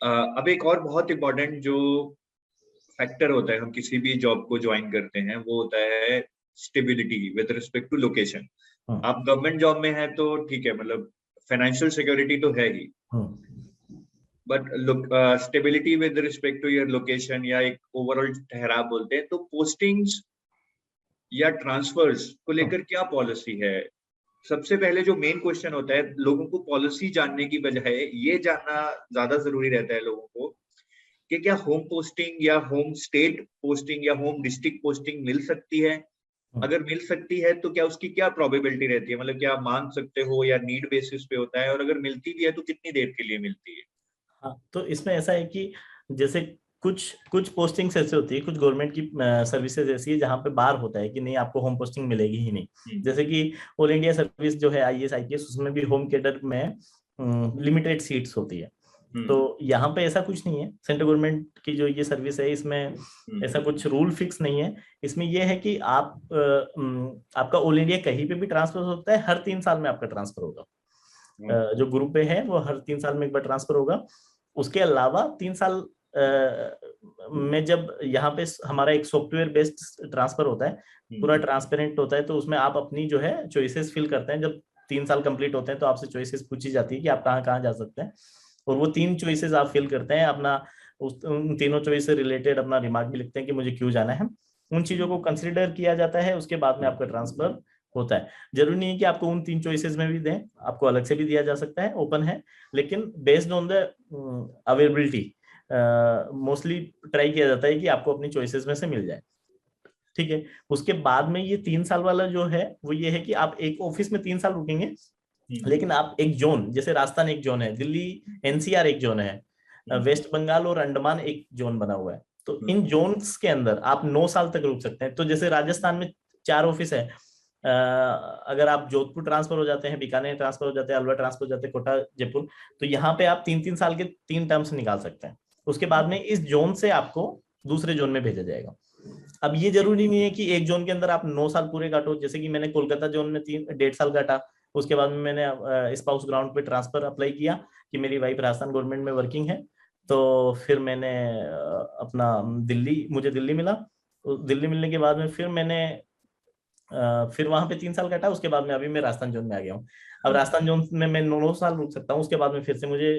अब एक और बहुत इम्पोर्टेंट जो फैक्टर होता है हम किसी भी जॉब को ज्वाइन करते हैं, वो होता है stability with respect to location. आप गवर्नमेंट जॉब में हैं तो ठीक है, मतलब फाइनेंशियल सिक्योरिटी तो है ही, but stability with respect to your location या एक ओवरऑल ठहराव बोलते हैं, तो पोस्टिंग्स या ट्रांसफर्स को लेकर क्या पॉलिसी है? सबसे पहले जो मेन क्वेश्चन होता है, लोगों को पॉलिसी जानने की बजाय ये जानना ज्यादा जरूरी रहता है लोगों को कि क्या होम पोस्टिंग या होम स्टेट पोस्टिंग या होम डिस्ट्रिक्ट पोस्टिंग मिल सकती है। अगर मिल सकती है तो क्या उसकी क्या प्रोबेबिलिटी रहती है, मतलब क्या आप मांग सकते हो या नीड बेसिस पे होता है, और अगर मिलती भी है तो कितनी देर के लिए मिलती है? हाँ, तो इसमें ऐसा है कि जैसे कुछ कुछ पोस्टिंग्स ऐसे होती है, कुछ गवर्नमेंट की सर्विसेज ऐसी है जहाँ पे बार होता है कि नहीं आपको होम पोस्टिंग मिलेगी ही नहीं। जैसे कि ऑल इंडिया सर्विस जो है आईएएस आईपीएस, उसमें भी होम कैडर में लिमिटेड सीट्स होती है। तो यहाँ पे ऐसा कुछ नहीं है। सेंट्रल गवर्नमेंट की जो ये सर्विस है इसमें ऐसा कुछ रूल फिक्स नहीं है। इसमें यह है कि आप आपका ऑल इंडिया कहीं पे भी ट्रांसफर होता है, हर 3 साल में आपका ट्रांसफर होगा। जो ग्रुप पे है वो हर 3 साल में एक बार ट्रांसफर होगा। उसके अलावा 3 साल में जब यहाँ पे हमारा एक सॉफ्टवेयर बेस्ड ट्रांसफर होता है, पूरा ट्रांसपेरेंट होता है, तो उसमें आप अपनी जो है चॉइसेस फिल करते हैं। जब 3 साल कंप्लीट होते हैं तो आपसे चॉइसेस पूछी जाती है कि आप कहाँ कहाँ जा सकते हैं, और वो 3 चॉइसेस आप फिल करते हैं। अपना उन तीनों चॉइस से रिलेटेड अपना रिमार्क भी लिखते हैं कि मुझे क्यों जाना है। उन चीजों को कंसिडर किया जाता है, उसके बाद में आपका ट्रांसफर होता है। जरूरी नहीं है कि आपको उन 3 चॉइसेस में भी दें, आपको अलग से भी दिया जा सकता है, ओपन है। लेकिन based on the availability mostly try किया जाता है कि आपको अपनी चॉइसेस में से मिल जाए। ठीक है। उसके बाद में ये 3 साल वाला जो है वो ये है कि आप एक ऑफिस में 3 साल रुकेंगे, लेकिन आप एक जोन, जैसे राजस्थान एक जोन है, दिल्ली एनसीआर एक जोन है, वेस्ट बंगाल और अंडमान एक जोन बना हुआ है। तो इन जोन्स के अंदर आप 9 साल तक रुक सकते हैं। तो जैसे राजस्थान में 4 ऑफिस है, अगर आप जोधपुर ट्रांसफर हो जाते हैं, बीकानेर ट्रांसफर हो जाते हैं, अलवर ट्रांसफर हो जाते हैं, कोटा, जयपुर, तो यहाँ पे आप 3-3 साल के 3 टर्म्स निकाल सकते हैं। उसके बाद में इस जोन से आपको दूसरे जोन में भेजा जाएगा। अब ये जरूरी नहीं है कि एक जोन के अंदर आप 9 साल पूरे काटो। जैसे कि मैंने कोलकाता जोन में 1.5 साल काटा, उसके बाद में मैंने स्पाउस ग्राउंड पे ट्रांसफर अप्लाई किया कि मेरी वाइफ राजस्थान गवर्नमेंट में वर्किंग है। तो फिर मैंने अपना मुझे दिल्ली मिला। दिल्ली मिलने के बाद में फिर मैंने फिर वहां पे 3 साल काटा। उसके बाद में अभी मैं राजस्थान जोन में आ गया हूँ। अब राजस्थान जोन में मैं 9 साल रुक सकता हूँ। उसके बाद में फिर से मुझे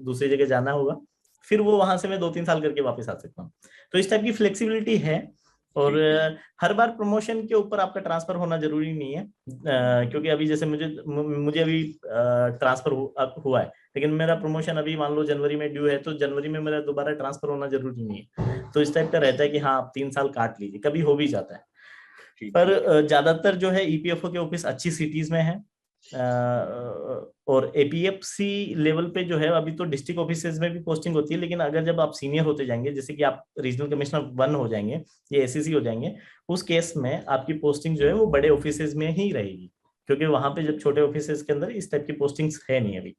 दूसरी जगह जाना होगा, फिर वो वहां से मैं 2-3 साल करके वापस आ सकता हूँ। तो इस टाइप की फ्लेक्सिबिलिटी है। और हर बार प्रमोशन के ऊपर आपका ट्रांसफर होना जरूरी नहीं है, क्योंकि अभी जैसे मुझे अभी ट्रांसफर हुआ है, लेकिन मेरा प्रमोशन अभी मान लो जनवरी में ड्यू है, तो जनवरी में मेरा दोबारा ट्रांसफर होना जरूरी नहीं है। तो इस टाइप का रहता है कि हाँ आप 3 साल काट लीजिए, कभी हो भी जाता है। पर ज्यादातर जो है ईपीएफओ के ऑफिस अच्छी सिटीज में है। और एपीएफसी लेवल पे जो है अभी तो डिस्ट्रिक्ट ऑफिसेज में भी पोस्टिंग होती है, लेकिन अगर जब आप सीनियर होते जाएंगे, जैसे कि आप रीजनल कमिश्नर 1 हो जाएंगे या एससीसी हो जाएंगे, उस केस में आपकी पोस्टिंग जो है वो बड़े ऑफिसेज में ही रहेगी, क्योंकि वहां पे जब छोटे ऑफिसेज के अंदर इस टाइप की पोस्टिंग्स है नहीं अभी।